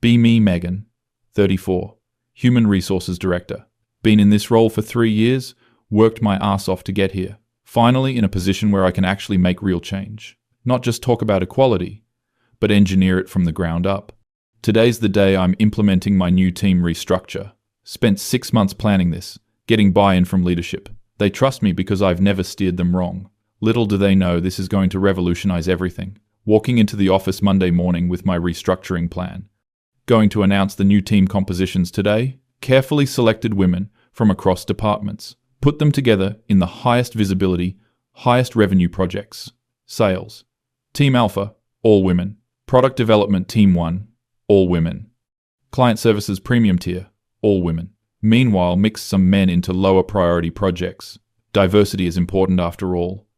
Be me, Megan, 34, Human Resources Director. Been in this role for 3 years, worked my ass off to get here. Finally in a position where I can actually make real change. Not just talk about equality, but engineer it from the ground up. Today's the day I'm implementing my new team restructure. Spent 6 months planning this, getting buy-in from leadership. They trust me because I've never steered them wrong. Little do they know this is going to revolutionize everything. Walking into the office Monday morning with my restructuring plan. Going to announce the new team compositions today. Carefully selected women from across departments. Put them together in the highest visibility, highest revenue projects. Sales. Team Alpha, all women. Product Development Team 1, all women. Client Services Premium Tier, all women. Meanwhile, mix some men into lower priority projects. Diversity is important after all.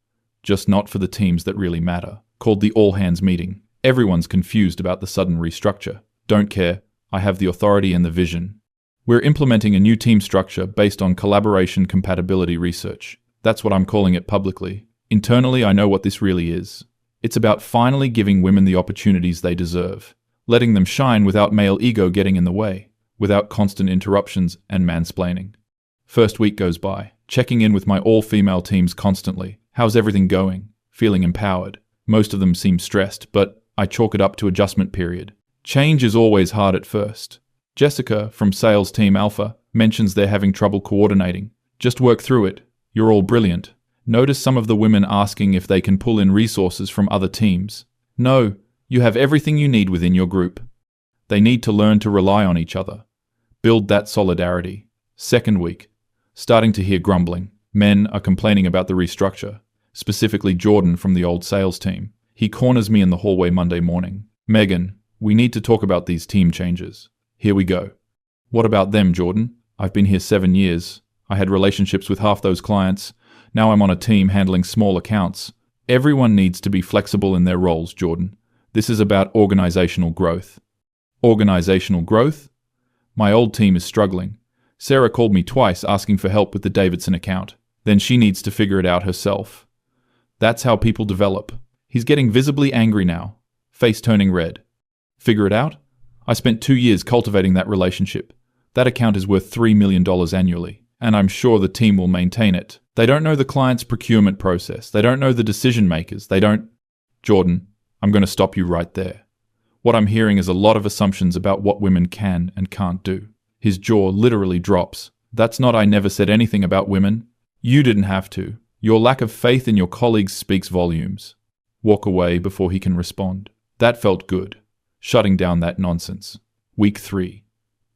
Just not for the teams that really matter. Called the all-hands meeting. Everyone's confused about the sudden restructure. Don't care, I have the authority and the vision. We're implementing a new team structure based on collaboration compatibility research. That's what I'm calling it publicly. Internally, I know what this really is. It's about finally giving women the opportunities they deserve. Letting them shine without male ego getting in the way. Without constant interruptions and mansplaining. First week goes by. Checking in with my all-female teams constantly. How's everything going? Feeling empowered. Most of them seem stressed, but I chalk it up to adjustment period. Change is always hard at first. Jessica, from Sales Team Alpha, mentions they're having trouble coordinating. Just work through it. You're all brilliant. Notice some of the women asking if they can pull in resources from other teams. No, you have everything you need within your group. They need to learn to rely on each other. Build that solidarity. Second week. Starting to hear grumbling. Men are complaining about the restructure. Specifically Jordan from the old sales team. He corners me in the hallway Monday morning. Megan, we need to talk about these team changes. Here we go. What about them, Jordan? I've been here 7 years. I had relationships with half those clients. Now I'm on a team handling small accounts. Everyone needs to be flexible in their roles, Jordan. This is about organizational growth. Organizational growth? My old team is struggling. Sarah called me twice asking for help with the Davidson account. Then she needs to figure it out herself. That's how people develop. He's getting visibly angry now. Face turning red. Figure it out? I spent 2 years cultivating that relationship. That account is worth $3 million annually, and I'm sure the team will maintain it. They don't know the client's procurement process. They don't know the decision makers. They don't... Jordan, I'm going to stop you right there. What I'm hearing is a lot of assumptions about what women can and can't do. His jaw literally drops. That's not I never said anything about women. You didn't have to. Your lack of faith in your colleagues speaks volumes. Walk away before he can respond. That felt good. Shutting down that nonsense. Week 3.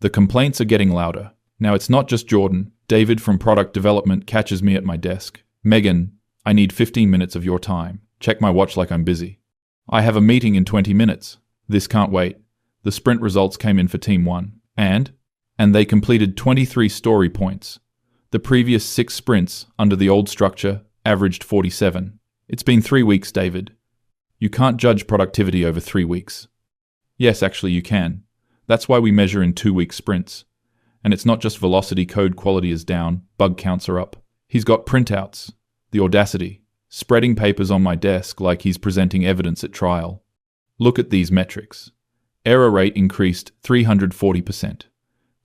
The complaints are getting louder. Now it's not just Jordan. David from Product Development catches me at my desk. Megan, I need 15 minutes of your time. Check my watch like I'm busy. I have a meeting in 20 minutes. This can't wait. The sprint results came in for Team 1. And they completed 23 story points. The previous 6 sprints under the old structure averaged 47. It's been 3 weeks, David. You can't judge productivity over 3 weeks. Yes, actually you can. That's why we measure in 2-week sprints. And it's not just velocity, code quality is down, bug counts are up. He's got printouts. The audacity. Spreading papers on my desk like he's presenting evidence at trial. Look at these metrics. Error rate increased 340%.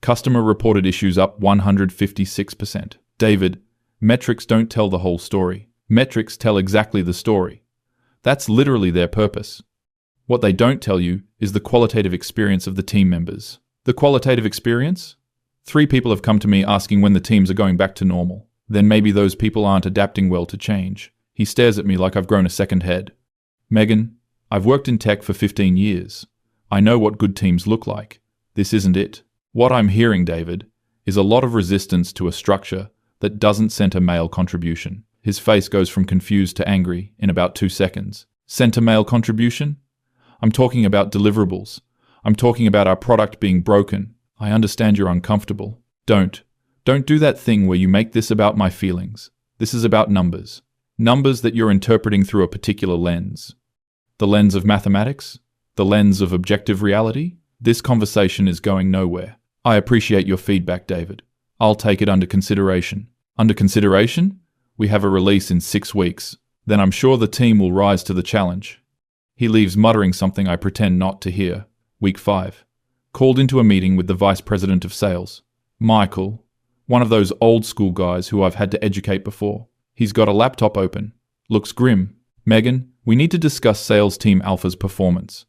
Customer reported issues up 156%. David, metrics don't tell the whole story. Metrics tell exactly the story. That's literally their purpose. What they don't tell you is the qualitative experience of the team members. The qualitative experience? 3 people have come to me asking when the teams are going back to normal. Then maybe those people aren't adapting well to change. He stares at me like I've grown a second head. Megan, I've worked in tech for 15 years. I know what good teams look like. This isn't it. What I'm hearing, David, is a lot of resistance to a structure that doesn't center male contribution. His face goes from confused to angry in about 2 seconds. Center male contribution? I'm talking about deliverables. I'm talking about our product being broken. I understand you're uncomfortable. Don't do that thing where you make this about my feelings. This is about numbers. Numbers that you're interpreting through a particular lens. The lens of mathematics? The lens of objective reality? This conversation is going nowhere. I appreciate your feedback, David. I'll take it under consideration. Under consideration? We have a release in 6 weeks. Then I'm sure the team will rise to the challenge. He leaves muttering something I pretend not to hear. Week 5. Called into a meeting with the vice president of sales. Michael, one of those old school guys who I've had to educate before. He's got a laptop open. Looks grim. Megan, we need to discuss Sales Team Alpha's performance.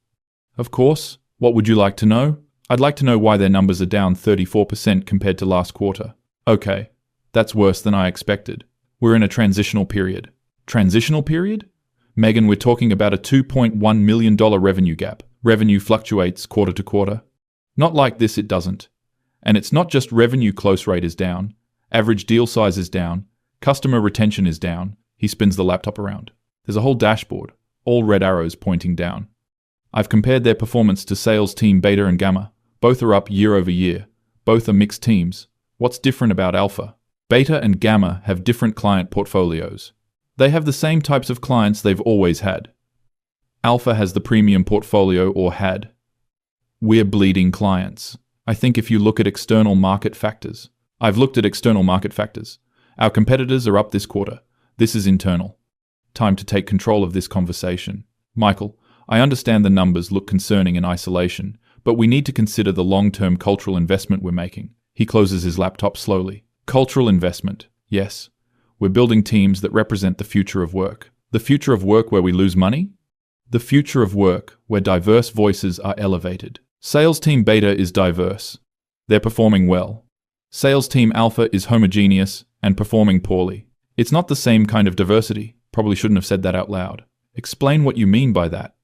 Of course. What would you like to know? I'd like to know why their numbers are down 34% compared to last quarter. Okay. That's worse than I expected. We're in a transitional period. Transitional period? Megan, we're talking about a $2.1 million revenue gap. Revenue fluctuates quarter to quarter. Not like this, it doesn't. And it's not just revenue close rate is down. Average deal size is down. Customer retention is down. He spins the laptop around. There's a whole dashboard, all red arrows pointing down. I've compared their performance to Sales Team Beta and Gamma. Both are up year over year. Both are mixed teams. What's different about Alpha? Beta and Gamma have different client portfolios. They have the same types of clients they've always had. Alpha has the premium portfolio or had. We're bleeding clients. I think if you look at external market factors. I've looked at external market factors. Our competitors are up this quarter. This is internal. Time to take control of this conversation. Michael, I understand the numbers look concerning in isolation, but we need to consider the long-term cultural investment we're making. He closes his laptop slowly. Cultural investment. Yes. We're building teams that represent the future of work. The future of work where we lose money? The future of work where diverse voices are elevated. Sales Team Beta is diverse. They're performing well. Sales Team Alpha is homogeneous and performing poorly. It's not the same kind of diversity. Probably shouldn't have said that out loud. Explain what you mean by that.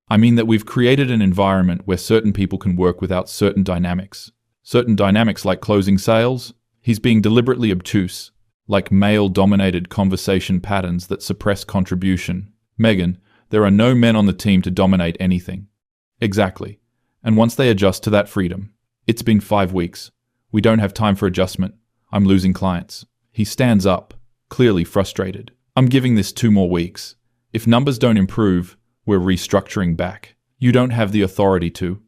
I mean that we've created an environment where certain people can work without certain dynamics. Certain dynamics like closing sales. He's being deliberately obtuse, like male-dominated conversation patterns that suppress contribution. Megan, there are no men on the team to dominate anything. Exactly. And once they adjust to that freedom, it's been 5 weeks. We don't have time for adjustment. I'm losing clients. He stands up, clearly frustrated. I'm giving this 2 more weeks. If numbers don't improve, we're restructuring back. You don't have the authority to.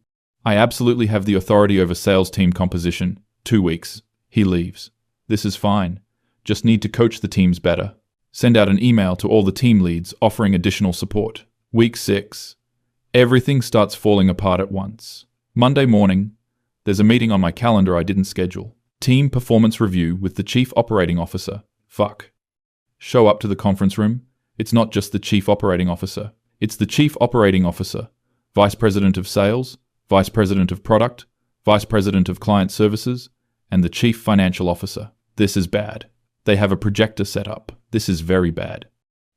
I absolutely have the authority over sales team composition. 2 weeks. He leaves. This is fine. Just need to coach the teams better. Send out an email to all the team leads offering additional support. Week 6. Everything starts falling apart at once. Monday morning, there's a meeting on my calendar I didn't schedule. Team performance review with the Chief Operating Officer. Fuck. Show up to the conference room. It's not just the Chief Operating Officer. It's the Chief Operating Officer, Vice President of Sales, Vice President of Product, Vice President of Client Services, and the Chief Financial Officer. This is bad. They have a projector set up. This is very bad.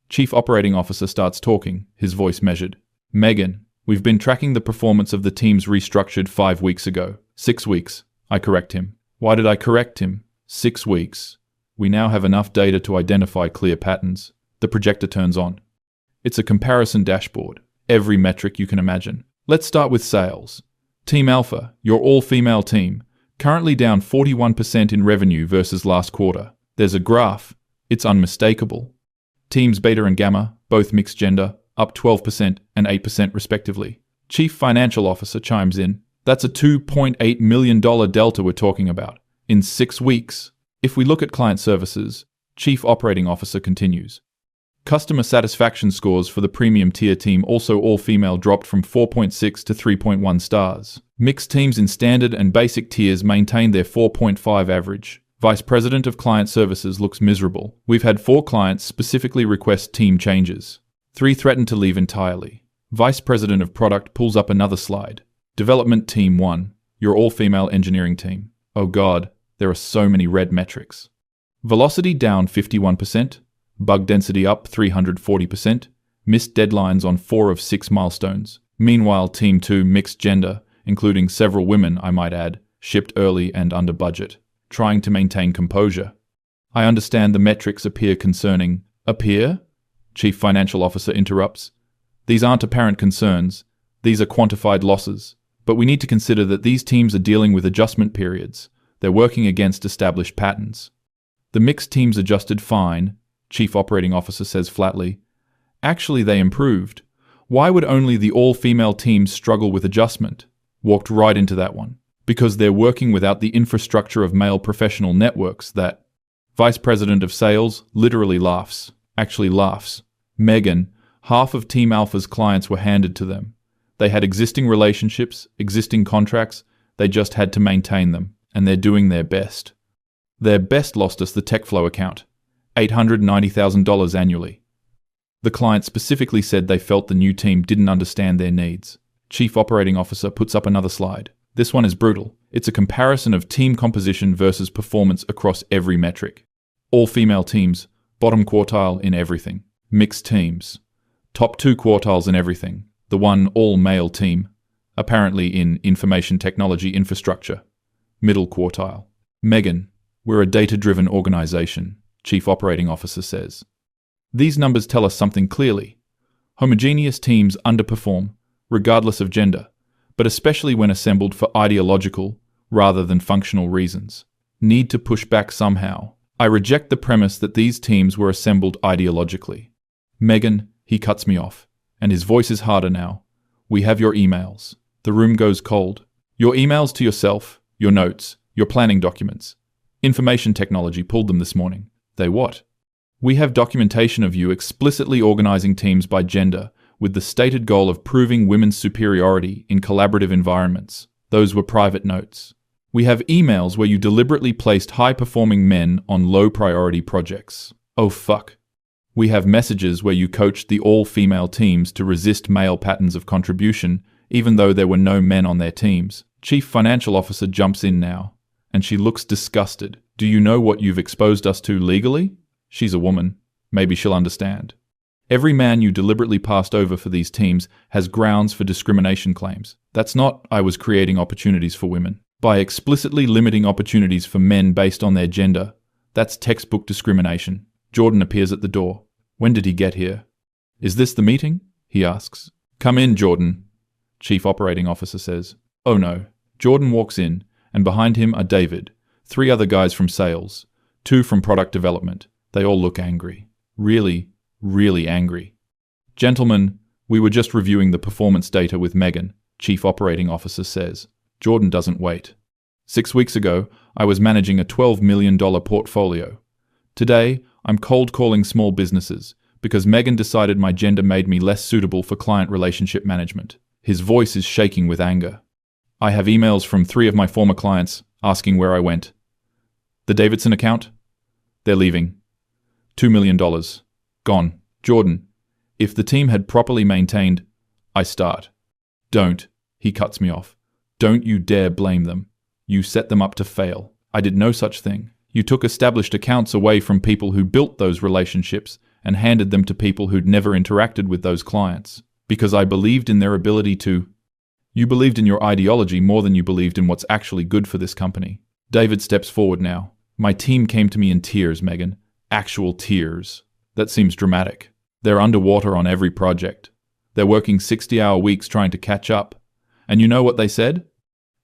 Chief Operating Officer starts talking, his voice measured. Megan, we've been tracking the performance of the teams restructured 5 weeks ago. 6 weeks. I correct him. Why did I correct him? 6 weeks. We now have enough data to identify clear patterns. The projector turns on. It's a comparison dashboard. Every metric you can imagine. Let's start with sales. Team Alpha, your all-female team, currently down 41% in revenue versus last quarter. There's a graph. It's unmistakable. Teams Beta and Gamma, both mixed gender, up 12% and 8% respectively. Chief Financial Officer chimes in. That's a $2.8 million delta we're talking about. In 6 weeks. If we look at client services, Chief Operating Officer continues. Customer satisfaction scores for the premium tier team, also all-female, dropped from 4.6 to 3.1 stars. Mixed teams in standard and basic tiers maintained their 4.5 average. Vice President of Client Services looks miserable. We've had 4 clients specifically request team changes. 3 threaten to leave entirely. Vice President of Product pulls up another slide. Development Team 1, your all-female engineering team. Oh God, there are so many red metrics. Velocity down 51%. Bug density up 340%, missed deadlines on 4 of 6 milestones. Meanwhile, Team 2, mixed gender, including several women, I might add, shipped early and under budget, trying to maintain composure. I understand the metrics appear concerning. Appear? Chief Financial Officer interrupts. These aren't apparent concerns. These are quantified losses. But we need to consider that these teams are dealing with adjustment periods. They're working against established patterns. The mixed teams adjusted fine, Chief Operating Officer says flatly. Actually, they improved. Why would only the all-female teams struggle with adjustment? Walked right into that one. Because they're working without the infrastructure of male professional networks that... Vice President of Sales literally laughs. Actually laughs. Megan, half of Team Alpha's clients were handed to them. They had existing relationships, existing contracts, they just had to maintain them, and they're doing their best. Their best lost us the TechFlow account, $890,000 annually. The client specifically said they felt the new team didn't understand their needs. Chief Operating Officer puts up another slide. This one is brutal. It's a comparison of team composition versus performance across every metric. All female teams, bottom quartile in everything. Mixed teams, top 2 quartiles in everything. The one all-male team, apparently in information technology infrastructure, middle quartile. Megan, we're a data-driven organization, Chief Operating Officer says. These numbers tell us something clearly. Homogeneous teams underperform, regardless of gender, but especially when assembled for ideological rather than functional reasons. Need to push back somehow. I reject the premise that these teams were assembled ideologically. Megan, he cuts me off, and his voice is harder now. We have your emails. The room goes cold. Your emails to yourself, your notes, your planning documents. Information technology pulled them this morning. They what? We have documentation of you explicitly organizing teams by gender with the stated goal of proving women's superiority in collaborative environments. Those were private notes. We have emails where you deliberately placed high-performing men on low-priority projects. Oh fuck. We have messages where you coached the all-female teams to resist male patterns of contribution, even though there were no men on their teams. Chief Financial Officer jumps in now, and she looks disgusted. Do you know what you've exposed us to legally? She's a woman. Maybe she'll understand. Every man you deliberately passed over for these teams has grounds for discrimination claims. That's not, I was creating opportunities for women. By explicitly limiting opportunities for men based on their gender, that's textbook discrimination. Jordan appears at the door. When did he get here? Is this the meeting? He asks. Come in, Jordan, Chief Operating Officer says. Oh no. Jordan walks in, and behind him are David, 3 other guys from sales, 2 from product development. They all look angry. Really, really angry. Gentlemen, we were just reviewing the performance data with Megan, Chief Operating Officer says. Jordan doesn't wait. 6 weeks ago, I was managing a $12 million portfolio. Today, I'm cold calling small businesses because Megan decided my gender made me less suitable for client relationship management. His voice is shaking with anger. I have emails from 3 of my former clients asking where I went. The Davidson account? They're leaving. $2 million. Gone. Jordan, if the team had properly maintained, I start. Don't. He cuts me off. Don't you dare blame them. You set them up to fail. I did no such thing. You took established accounts away from people who built those relationships and handed them to people who'd never interacted with those clients. Because I believed in their ability to... You believed in your ideology more than you believed in what's actually good for this company. David steps forward now. My team came to me in tears, Megan. Actual tears. That seems dramatic. They're underwater on every project. They're working 60-hour weeks trying to catch up. And you know what they said?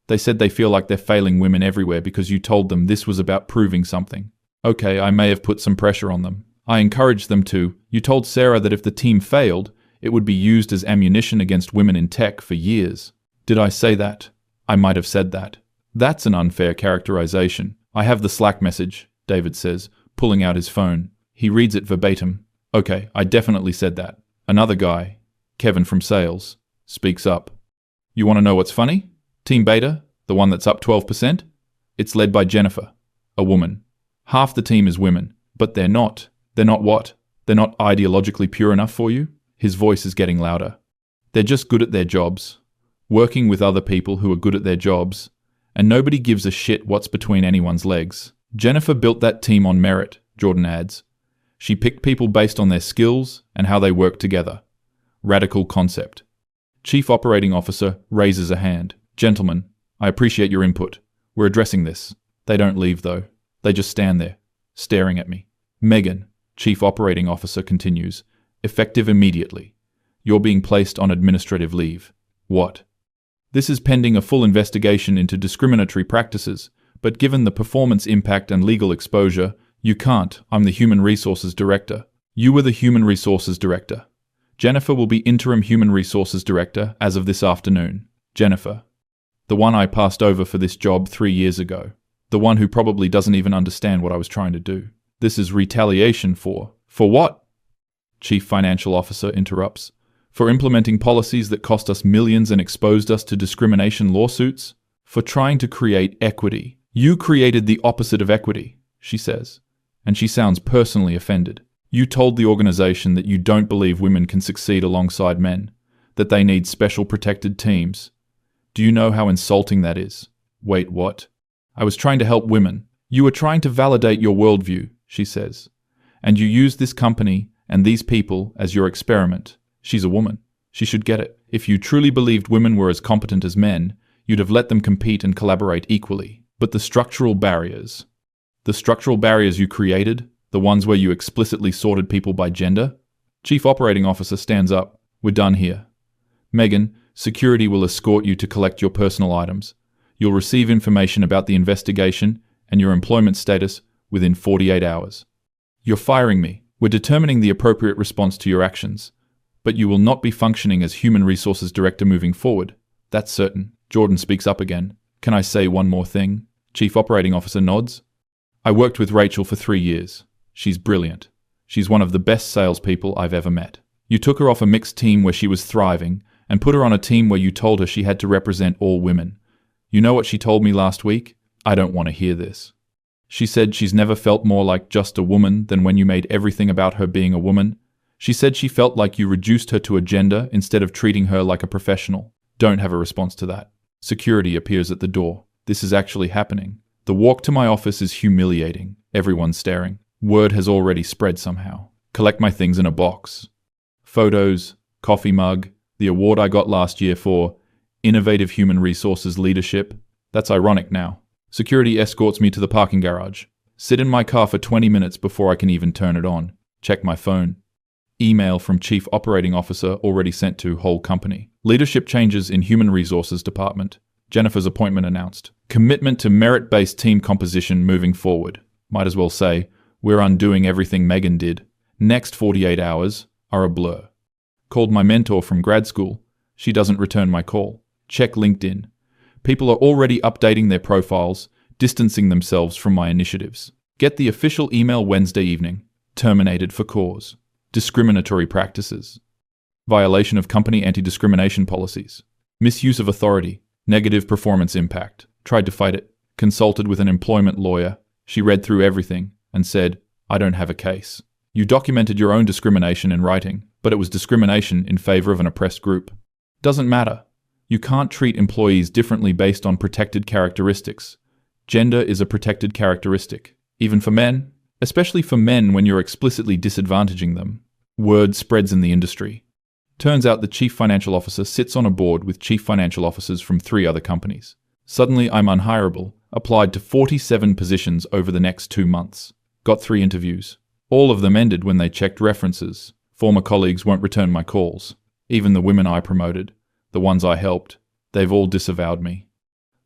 They said they feel like they're failing women everywhere because you told them this was about proving something. Okay, I may have put some pressure on them. I encouraged them to. You told Sarah that if the team failed, it would be used as ammunition against women in tech for years. Did I say that? I might have said that. That's an unfair characterization. I have the Slack message, David says, pulling out his phone. He reads it verbatim. Okay, I definitely said that. Another guy, Kevin from sales, speaks up. You want to know what's funny? Team Beta, the one that's up 12%, it's led by Jennifer, a woman. Half the team is women, but they're not. They're not what? They're not ideologically pure enough for you? His voice is getting louder. They're just good at their jobs, working with other people who are good at their jobs, and nobody gives a shit what's between anyone's legs. Jennifer built that team on merit, Jordan adds. She picked people based on their skills and how they work together. Radical concept. Chief Operating Officer raises a hand. Gentlemen, I appreciate your input. We're addressing this. They don't leave, though. They just stand there, staring at me. Megan, Chief Operating Officer continues, effective immediately. You're being placed on administrative leave. What? This is pending a full investigation into discriminatory practices, but given the performance impact and legal exposure, you can't. I'm the Human Resources Director. You were the Human Resources Director. Jennifer will be Interim Human Resources Director as of this afternoon. Jennifer. The one I passed over for this job 3 years ago. The one who probably doesn't even understand what I was trying to do. This is retaliation for... For what? Chief Financial Officer interrupts. For implementing policies that cost us millions and exposed us to discrimination lawsuits? For trying to create equity. You created the opposite of equity, she says, and she sounds personally offended. You told the organization that you don't believe women can succeed alongside men, that they need special protected teams. Do you know how insulting that is? Wait, what? I was trying to help women. You were trying to validate your worldview, she says, and you used this company and these people as your experiment. She's a woman. She should get it. If you truly believed women were as competent as men, you'd have let them compete and collaborate equally. But the structural barriers you created, the ones where you explicitly sorted people by gender? Chief Operating Officer stands up. We're done here. Megan, security will escort you to collect your personal items. You'll receive information about the investigation and your employment status within 48 hours. You're firing me. We're determining the appropriate response to your actions. But you will not be functioning as Human Resources Director moving forward. That's certain. Jordan speaks up again. Can I say one more thing? Chief Operating Officer nods. I worked with Rachel for 3 years. She's brilliant. She's one of the best salespeople I've ever met. You took her off a mixed team where she was thriving and put her on a team where you told her she had to represent all women. You know what she told me last week? I don't want to hear this. She said she's never felt more like just a woman than when you made everything about her being a woman. She said she felt like you reduced her to a gender instead of treating her like a professional. Don't have a response to that. Security appears at the door. This is actually happening. The walk to my office is humiliating. Everyone's staring. Word has already spread somehow. Collect my things in a box. Photos, coffee mug, the award I got last year for Innovative Human Resources Leadership. That's ironic now. Security escorts me to the parking garage. Sit in my car for 20 minutes before I can even turn it on. Check my phone. Email from Chief Operating Officer already sent to whole company. Leadership changes in Human Resources Department. Jennifer's appointment announced. Commitment to merit-based team composition moving forward. Might as well say, we're undoing everything Megan did. Next 48 hours are a blur. Called my mentor from grad school. She doesn't return my call. Check LinkedIn. People are already updating their profiles, distancing themselves from my initiatives. Get the official email Wednesday evening. Terminated for cause. Discriminatory practices. Violation of company anti-discrimination policies. Misuse of authority. Negative performance impact. Tried to fight it. Consulted with an employment lawyer. She read through everything and said, I don't have a case. You documented your own discrimination in writing, but it was discrimination in favor of an oppressed group. Doesn't matter. You can't treat employees differently based on protected characteristics. Gender is a protected characteristic. Even for men, especially for men when you're explicitly disadvantaging them. Word spreads in the industry. Turns out the chief financial officer sits on a board with chief financial officers from 3 other companies. Suddenly I'm unhireable. Applied to 47 positions over the next 2 months. Got 3 interviews. All of them ended when they checked references. Former colleagues won't return my calls. Even the women I promoted, the ones I helped, they've all disavowed me.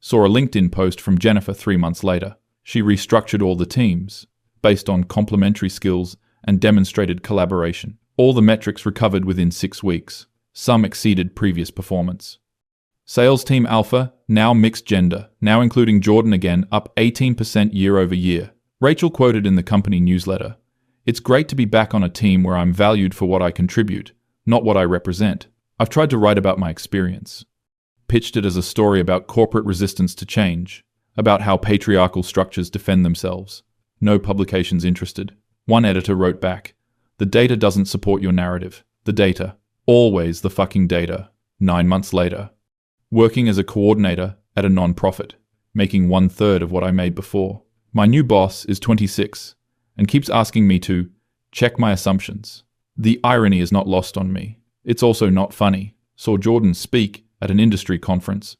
Saw a LinkedIn post from Jennifer 3 months later. She restructured all the teams, based on complementary skills and demonstrated collaboration. All the metrics recovered within 6 weeks. Some exceeded previous performance. Sales Team Alpha, now mixed gender, now including Jordan again, up 18% year over year. Rachel quoted in the company newsletter, "It's great to be back on a team where I'm valued for what I contribute, not what I represent. I've tried to write about my experience." Pitched it as a story about corporate resistance to change, about how patriarchal structures defend themselves. No publications interested. One editor wrote back, "The data doesn't support your narrative. The data. Always the fucking data." 9 months later. Working as a coordinator at a non-profit, making 1/3 of what I made before. My new boss is 26 and keeps asking me to check my assumptions. The irony is not lost on me. It's also not funny. Saw Jordan speak at an industry conference.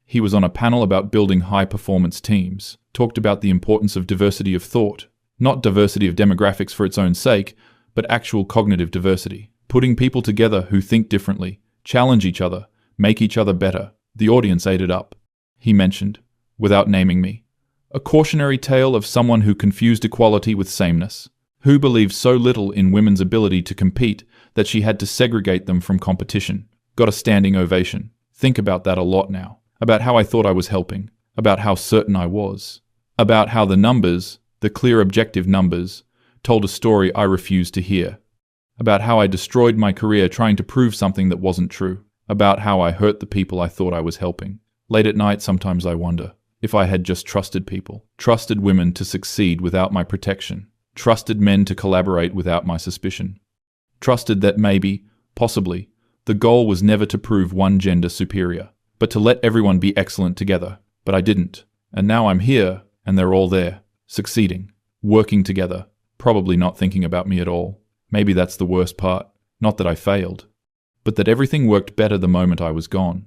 He was on a panel about building high-performance teams, talked about the importance of diversity of thought, not diversity of demographics for its own sake, but actual cognitive diversity, putting people together who think differently, challenge each other, make each other better. The audience ate it up. He mentioned, without naming me, a cautionary tale of someone who confused equality with sameness, who believed so little in women's ability to compete that she had to segregate them from competition. Got a standing ovation. Think about that a lot now. About how I thought I was helping. About how certain I was. About how the numbers, the clear objective numbers, told a story I refused to hear. about how I destroyed my career trying to prove something that wasn't true, about how I hurt the people I thought I was helping. Late at night, sometimes I wonder if I had just trusted people, trusted women to succeed without my protection, trusted men to collaborate without my suspicion, trusted that maybe, possibly, the goal was never to prove one gender superior, but to let everyone be excellent together. But I didn't. And now I'm here, and they're all there, succeeding, working together, probably not thinking about me at all. Maybe that's the worst part. Not that I failed, but that everything worked better the moment I was gone.